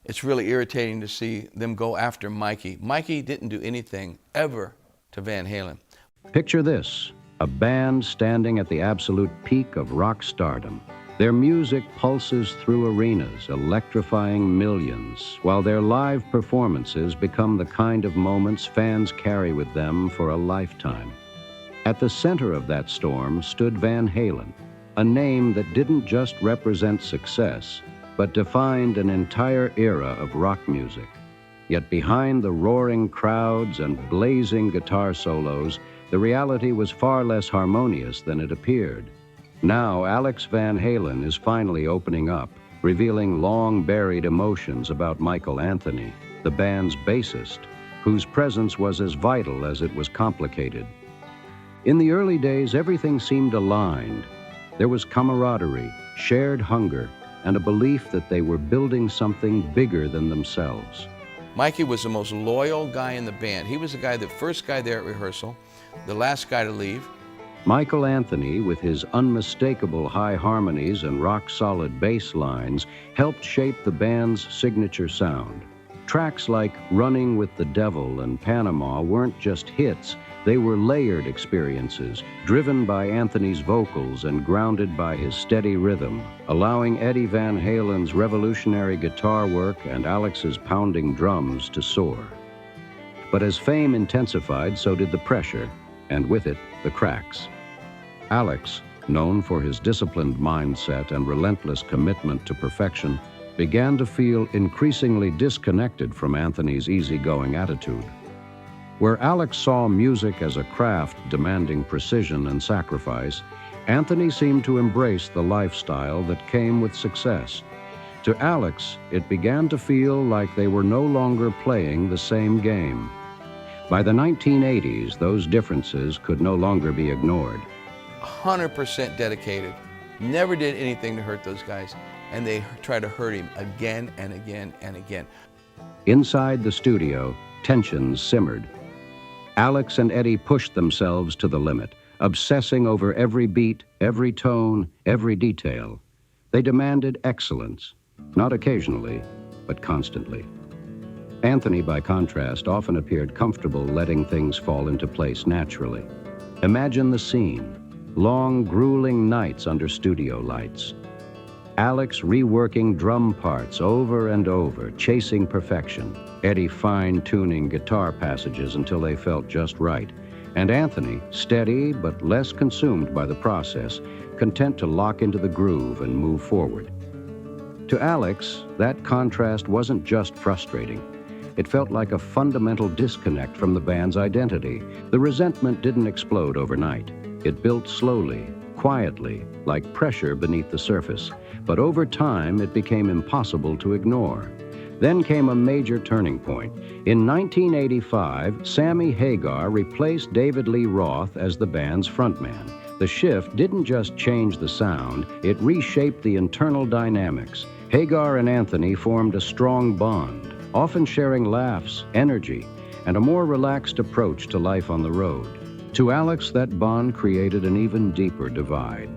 It's really irritating to see them go after Mikey. Mikey didn't do anything ever to Van Halen. Picture this, a band standing at the absolute peak of rock stardom. Their music pulses through arenas, electrifying millions, while their live performances become the kind of moments fans carry with them for a lifetime. At the center of that storm stood Van Halen, a name that didn't just represent success, but defined an entire era of rock music. Yet behind the roaring crowds and blazing guitar solos, the reality was far less harmonious than it appeared. Now, Alex Van Halen is finally opening up, revealing long-buried emotions about Michael Anthony, the band's bassist, whose presence was as vital as it was complicated. In the early days, everything seemed aligned. There was camaraderie, shared hunger, and a belief that they were building something bigger than themselves. Mikey was the most loyal guy in the band. He was the first guy there at rehearsal, the last guy to leave. Michael Anthony, with his unmistakable high harmonies and rock-solid bass lines, helped shape the band's signature sound. Tracks like Running with the Devil and Panama weren't just hits, they were layered experiences, driven by Anthony's vocals and grounded by his steady rhythm, allowing Eddie Van Halen's revolutionary guitar work and Alex's pounding drums to soar. But as fame intensified, so did the pressure, and with it, the cracks. Alex, known for his disciplined mindset and relentless commitment to perfection, began to feel increasingly disconnected from Anthony's easygoing attitude. Where Alex saw music as a craft demanding precision and sacrifice, Anthony seemed to embrace the lifestyle that came with success. To Alex, it began to feel like they were no longer playing the same game. By the 1980s, those differences could no longer be ignored. 100% dedicated, never did anything to hurt those guys, and they tried to hurt him again and again and again. Inside the studio, tensions simmered. Alex and Eddie pushed themselves to the limit, obsessing over every beat, every tone, every detail. They demanded excellence, not occasionally, but constantly. Anthony, by contrast, often appeared comfortable letting things fall into place naturally. Imagine the scene: long, grueling nights under studio lights. Alex reworking drum parts over and over, chasing perfection. Eddie fine-tuning guitar passages until they felt just right. And Anthony, steady but less consumed by the process, content to lock into the groove and move forward. To Alex, that contrast wasn't just frustrating. It felt like a fundamental disconnect from the band's identity. The resentment didn't explode overnight. It built slowly, quietly, like pressure beneath the surface. But over time, it became impossible to ignore. Then came a major turning point. In 1985, Sammy Hagar replaced David Lee Roth as the band's frontman. The shift didn't just change the sound, it reshaped the internal dynamics. Hagar and Anthony formed a strong bond, often sharing laughs, energy, and a more relaxed approach to life on the road. To Alex, that bond created an even deeper divide.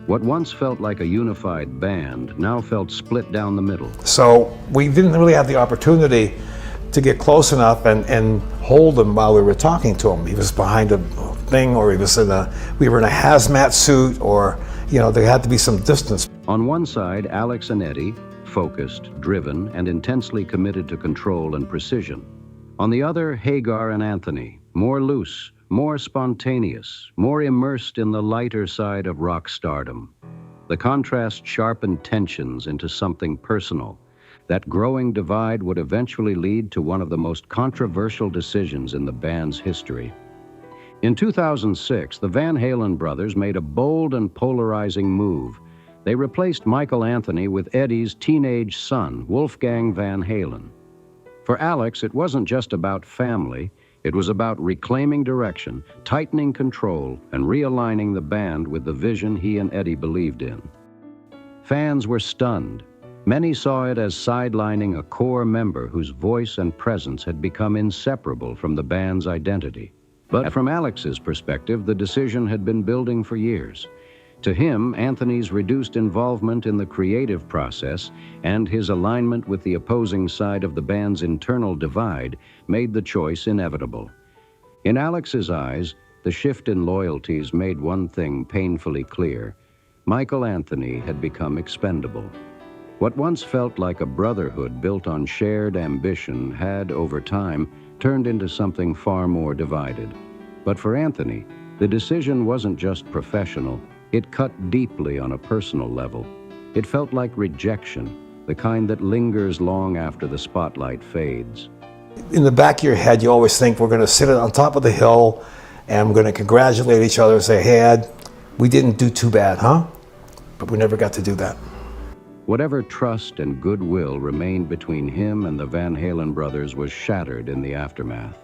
What once felt like a unified band now felt split down the middle. So we didn't really have the opportunity to get close enough and hold him while we were talking to him. He was behind a thing, or we were in a hazmat suit, or, there had to be some distance. On one side, Alex and Eddie, focused, driven, and intensely committed to control and precision. On the other, Hagar and Anthony, more loose, more spontaneous, more immersed in the lighter side of rock stardom. The contrast sharpened tensions into something personal. That growing divide would eventually lead to one of the most controversial decisions in the band's history. In 2006, the Van Halen brothers made a bold and polarizing move. They replaced Michael Anthony with Eddie's teenage son, Wolfgang Van Halen. For Alex, it wasn't just about family. It was about reclaiming direction, tightening control, and realigning the band with the vision he and Eddie believed in. Fans were stunned. Many saw it as sidelining a core member whose voice and presence had become inseparable from the band's identity. But from Alex's perspective, the decision had been building for years. To him, Anthony's reduced involvement in the creative process and his alignment with the opposing side of the band's internal divide made the choice inevitable. In Alex's eyes, the shift in loyalties made one thing painfully clear. Michael Anthony had become expendable. What once felt like a brotherhood built on shared ambition had, over time, turned into something far more divided. But for Anthony, the decision wasn't just professional. It cut deeply on a personal level. It felt like rejection, the kind that lingers long after the spotlight fades. In the back of your head, you always think we're going to sit on top of the hill and we're going to congratulate each other and say, hey, Ed, we didn't do too bad, huh? But we never got to do that. Whatever trust and goodwill remained between him and the Van Halen brothers was shattered in the aftermath.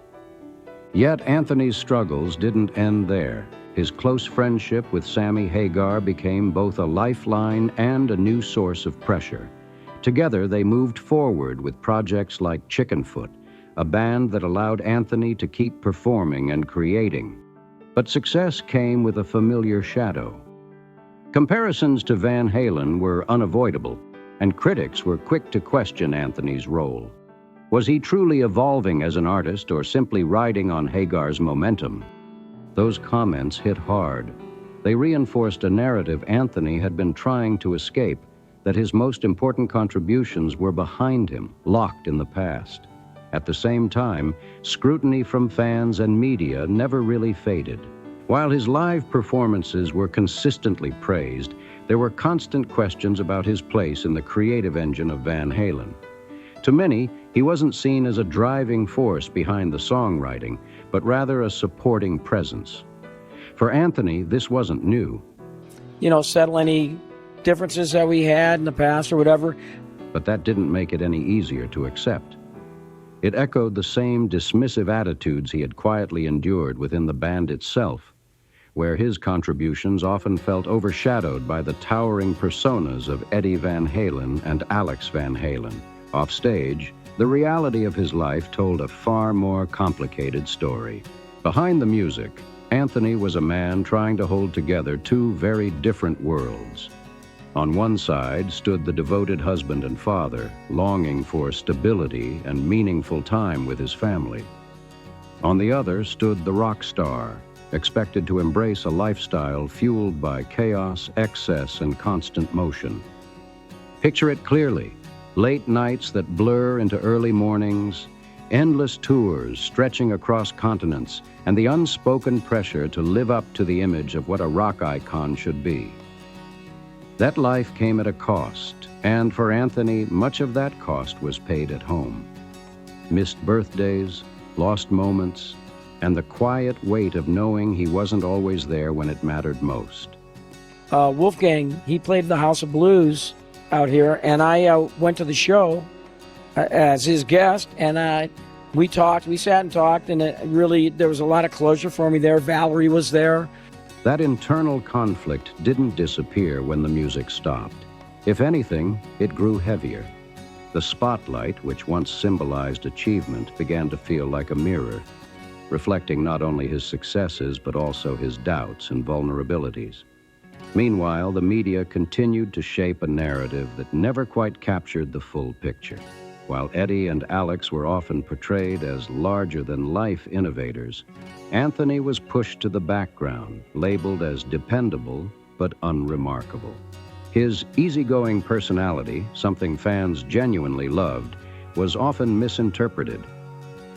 Yet Anthony's struggles didn't end there. His close friendship with Sammy Hagar became both a lifeline and a new source of pressure. Together, they moved forward with projects like Chickenfoot, a band that allowed Anthony to keep performing and creating. But success came with a familiar shadow. Comparisons to Van Halen were unavoidable, and critics were quick to question Anthony's role. Was he truly evolving as an artist or simply riding on Hagar's momentum? Those comments hit hard. They reinforced a narrative Anthony had been trying to escape, that his most important contributions were behind him, locked in the past. At the same time, scrutiny from fans and media never really faded. While his live performances were consistently praised, there were constant questions about his place in the creative engine of Van Halen. To many, he wasn't seen as a driving force behind the songwriting, but rather a supporting presence. For Anthony, this wasn't new. Settle any differences that we had in the past or whatever. But that didn't make it any easier to accept. It echoed the same dismissive attitudes he had quietly endured within the band itself, where his contributions often felt overshadowed by the towering personas of Eddie Van Halen and Alex Van Halen. Offstage, the reality of his life told a far more complicated story. Behind the music, Anthony was a man trying to hold together two very different worlds. On one side stood the devoted husband and father, longing for stability and meaningful time with his family. On the other stood the rock star, expected to embrace a lifestyle fueled by chaos, excess, and constant motion. Picture it clearly. Late nights that blur into early mornings, endless tours stretching across continents, and the unspoken pressure to live up to the image of what a rock icon should be. That life came at a cost, and for Anthony, much of that cost was paid at home. Missed birthdays, lost moments, and the quiet weight of knowing he wasn't always there when it mattered most. Wolfgang, he played the House of Blues out here, and I went to the show as his guest, and we sat and talked, and there was a lot of closure for me there. Valerie was there. That internal conflict didn't disappear when the music stopped. If anything, it grew heavier. The spotlight, which once symbolized achievement, began to feel like a mirror, reflecting not only his successes but also his doubts and vulnerabilities. Meanwhile, the media continued to shape a narrative that never quite captured the full picture. While Eddie and Alex were often portrayed as larger-than-life innovators, Anthony was pushed to the background, labeled as dependable but unremarkable. His easygoing personality, something fans genuinely loved, was often misinterpreted.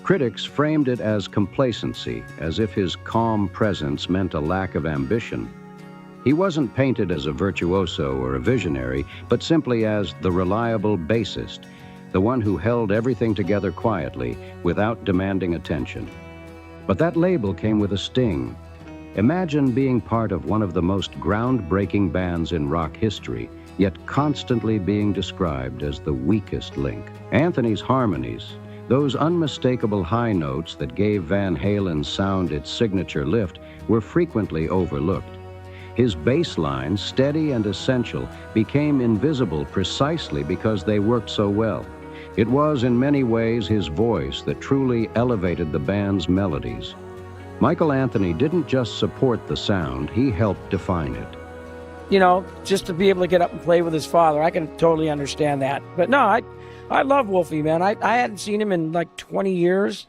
Critics framed it as complacency, as if his calm presence meant a lack of ambition. He wasn't painted as a virtuoso or a visionary, but simply as the reliable bassist, the one who held everything together quietly without demanding attention. But that label came with a sting. Imagine being part of one of the most groundbreaking bands in rock history, yet constantly being described as the weakest link. Anthony's harmonies, those unmistakable high notes that gave Van Halen's sound its signature lift, were frequently overlooked. His bass lines, steady and essential, became invisible precisely because they worked so well. It was in many ways his voice that truly elevated the band's melodies. Michael Anthony didn't just support the sound, he helped define it. just to be able to get up and play with his father. I can totally understand that. But no, I love Wolfie, man. I hadn't seen him in like 20 years.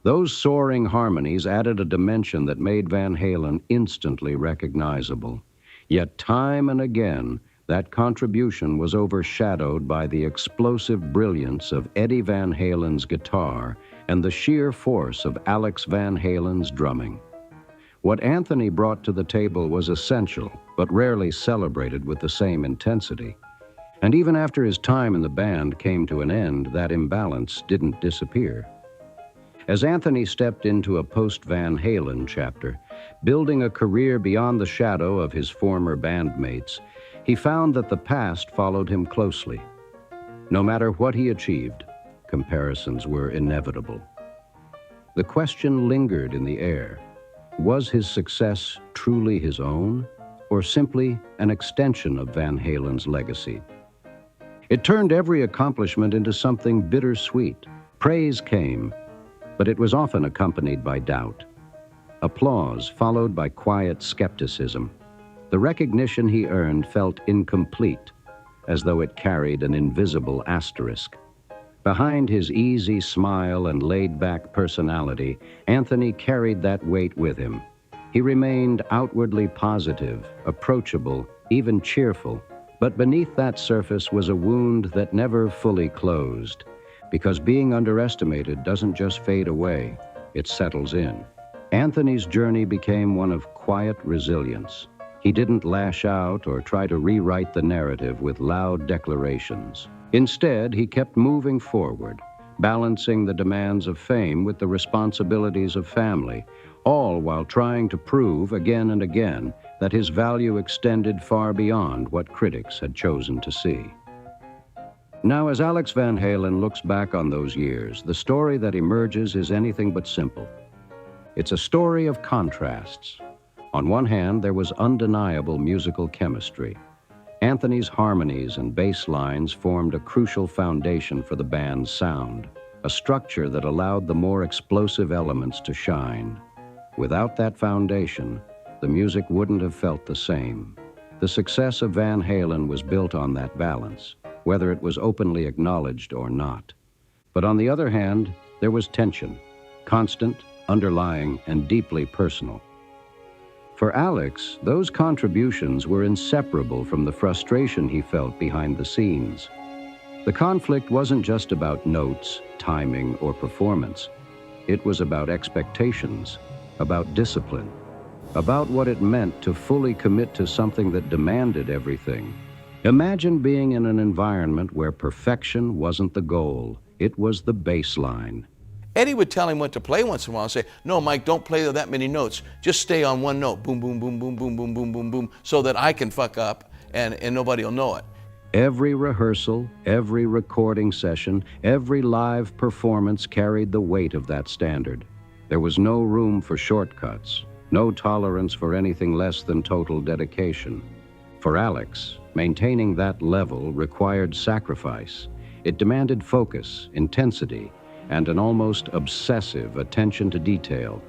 Those soaring harmonies added a dimension that made Van Halen instantly recognizable. Yet time and again, that contribution was overshadowed by the explosive brilliance of Eddie Van Halen's guitar and the sheer force of Alex Van Halen's drumming. What Anthony brought to the table was essential, but rarely celebrated with the same intensity. And even after his time in the band came to an end, that imbalance didn't disappear. As Anthony stepped into a post-Van Halen chapter, building a career beyond the shadow of his former bandmates, he found that the past followed him closely. No matter what he achieved, comparisons were inevitable. The question lingered in the air. Was his success truly his own, or simply an extension of Van Halen's legacy? It turned every accomplishment into something bittersweet. Praise came, but it was often accompanied by doubt. Applause followed by quiet skepticism. The recognition he earned felt incomplete, as though it carried an invisible asterisk. Behind his easy smile and laid-back personality, Anthony carried that weight with him. He remained outwardly positive, approachable, even cheerful, but beneath that surface was a wound that never fully closed, because being underestimated doesn't just fade away, it settles in. Anthony's journey became one of quiet resilience. He didn't lash out or try to rewrite the narrative with loud declarations. Instead, he kept moving forward, balancing the demands of fame with the responsibilities of family, all while trying to prove again and again that his value extended far beyond what critics had chosen to see. Now, as Alex Van Halen looks back on those years, the story that emerges is anything but simple. It's a story of contrasts. On one hand, there was undeniable musical chemistry. Anthony's harmonies and bass lines formed a crucial foundation for the band's sound, a structure that allowed the more explosive elements to shine. Without that foundation, the music wouldn't have felt the same. The success of Van Halen was built on that balance, whether it was openly acknowledged or not. But on the other hand, there was tension, constant, underlying, and deeply personal. For Alex, those contributions were inseparable from the frustration he felt behind the scenes. The conflict wasn't just about notes, timing, or performance. It was about expectations, about discipline, about what it meant to fully commit to something that demanded everything. Imagine being in an environment where perfection wasn't the goal, it was the baseline. Eddie would tell him what to play once in a while and say, no, Mike, don't play that many notes. Just stay on one note, boom, boom, boom, boom, boom, boom, boom, boom, boom, so that I can fuck up and nobody will know it. Every rehearsal, every recording session, every live performance carried the weight of that standard. There was no room for shortcuts, no tolerance for anything less than total dedication. For Alex, maintaining that level required sacrifice. It demanded focus, intensity, and an almost obsessive attention to detail.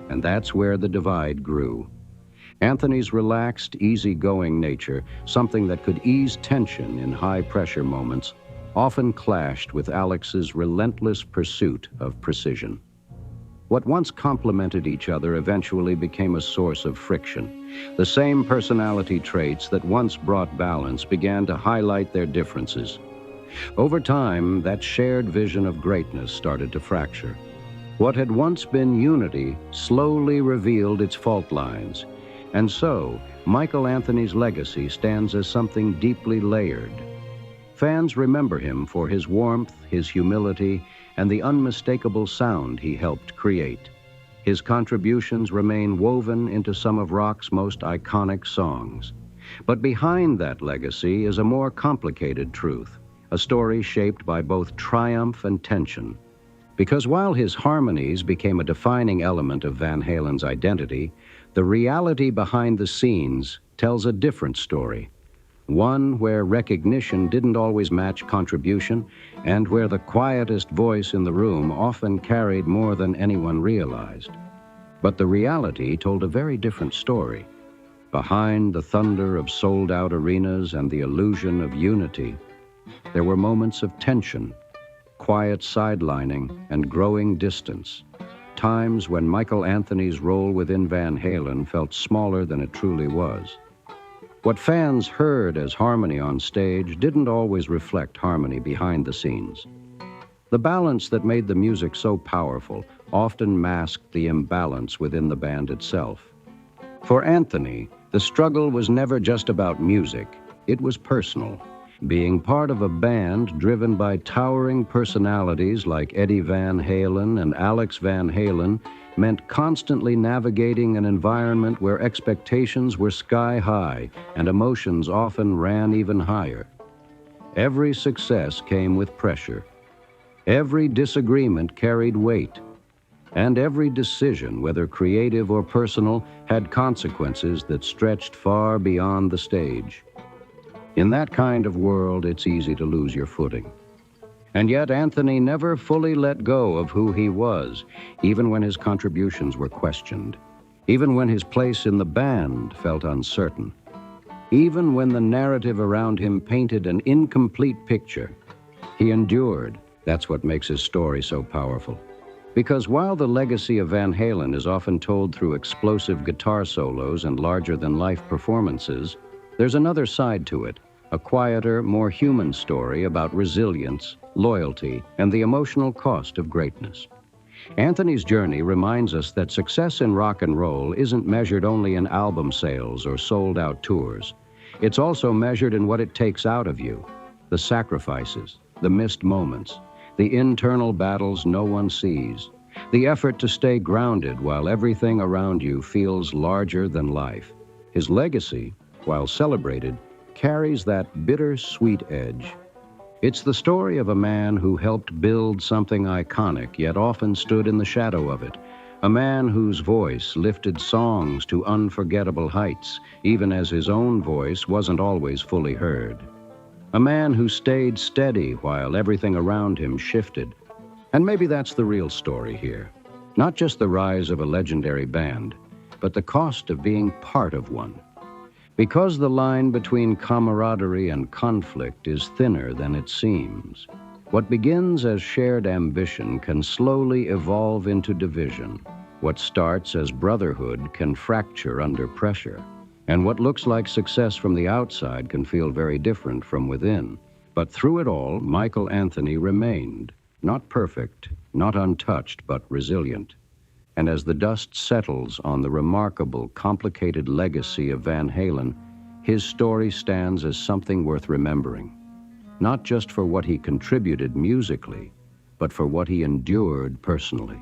And that's where the divide grew. Anthony's relaxed, easygoing nature, something that could ease tension in high-pressure moments, often clashed with Alex's relentless pursuit of precision. What once complemented each other eventually became a source of friction. The same personality traits that once brought balance began to highlight their differences. Over time, that shared vision of greatness started to fracture. What had once been unity slowly revealed its fault lines. And so, Michael Anthony's legacy stands as something deeply layered. Fans remember him for his warmth, his humility, and the unmistakable sound he helped create. His contributions remain woven into some of rock's most iconic songs. But behind that legacy is a more complicated truth. A story shaped by both triumph and tension. Because while his harmonies became a defining element of Van Halen's identity, the reality behind the scenes tells a different story. One where recognition didn't always match contribution, and where the quietest voice in the room often carried more than anyone realized. But the reality told a very different story. Behind the thunder of sold-out arenas and the illusion of unity, there were moments of tension, quiet sidelining, and growing distance. Times when Michael Anthony's role within Van Halen felt smaller than it truly was. What fans heard as harmony on stage didn't always reflect harmony behind the scenes. The balance that made the music so powerful often masked the imbalance within the band itself. For Anthony, the struggle was never just about music, it was personal. Being part of a band driven by towering personalities like Eddie Van Halen and Alex Van Halen meant constantly navigating an environment where expectations were sky high and emotions often ran even higher. Every success came with pressure. Every disagreement carried weight. And every decision, whether creative or personal, had consequences that stretched far beyond the stage. In that kind of world, it's easy to lose your footing. And yet Anthony never fully let go of who he was, even when his contributions were questioned, even when his place in the band felt uncertain, even when the narrative around him painted an incomplete picture. He endured. That's what makes his story so powerful. Because while the legacy of Van Halen is often told through explosive guitar solos and larger-than-life performances, there's another side to it, a quieter, more human story about resilience, loyalty, and the emotional cost of greatness. Anthony's journey reminds us that success in rock and roll isn't measured only in album sales or sold-out tours. It's also measured in what it takes out of you, the sacrifices, the missed moments, the internal battles no one sees, the effort to stay grounded while everything around you feels larger than life. His legacy, while celebrated, carries that bitter-sweet edge. It's the story of a man who helped build something iconic, yet often stood in the shadow of it. A man whose voice lifted songs to unforgettable heights, even as his own voice wasn't always fully heard. A man who stayed steady while everything around him shifted. And maybe that's the real story here. Not just the rise of a legendary band, but the cost of being part of one. Because the line between camaraderie and conflict is thinner than it seems, what begins as shared ambition can slowly evolve into division. What starts as brotherhood can fracture under pressure. And what looks like success from the outside can feel very different from within. But through it all, Michael Anthony remained, not perfect, not untouched, but resilient. And as the dust settles on the remarkable, complicated legacy of Van Halen, his story stands as something worth remembering. Not just for what he contributed musically, but for what he endured personally.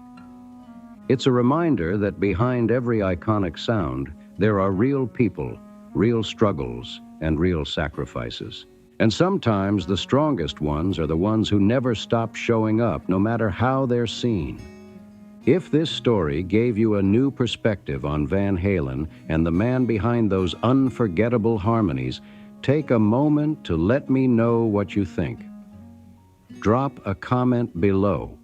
It's a reminder that behind every iconic sound, there are real people, real struggles, and real sacrifices. And sometimes the strongest ones are the ones who never stop showing up, no matter how they're seen. If this story gave you a new perspective on Van Halen and the man behind those unforgettable harmonies, take a moment to let me know what you think. Drop a comment below.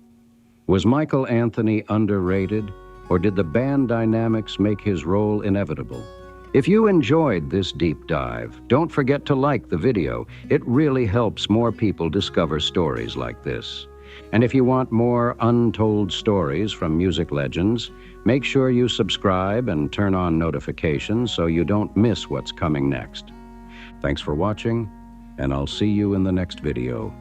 Was Michael Anthony underrated, or did the band dynamics make his role inevitable? If you enjoyed this deep dive, don't forget to like the video. It really helps more people discover stories like this. And if you want more untold stories from music legends, make sure you subscribe and turn on notifications so you don't miss what's coming next. Thanks for watching, and I'll see you in the next video.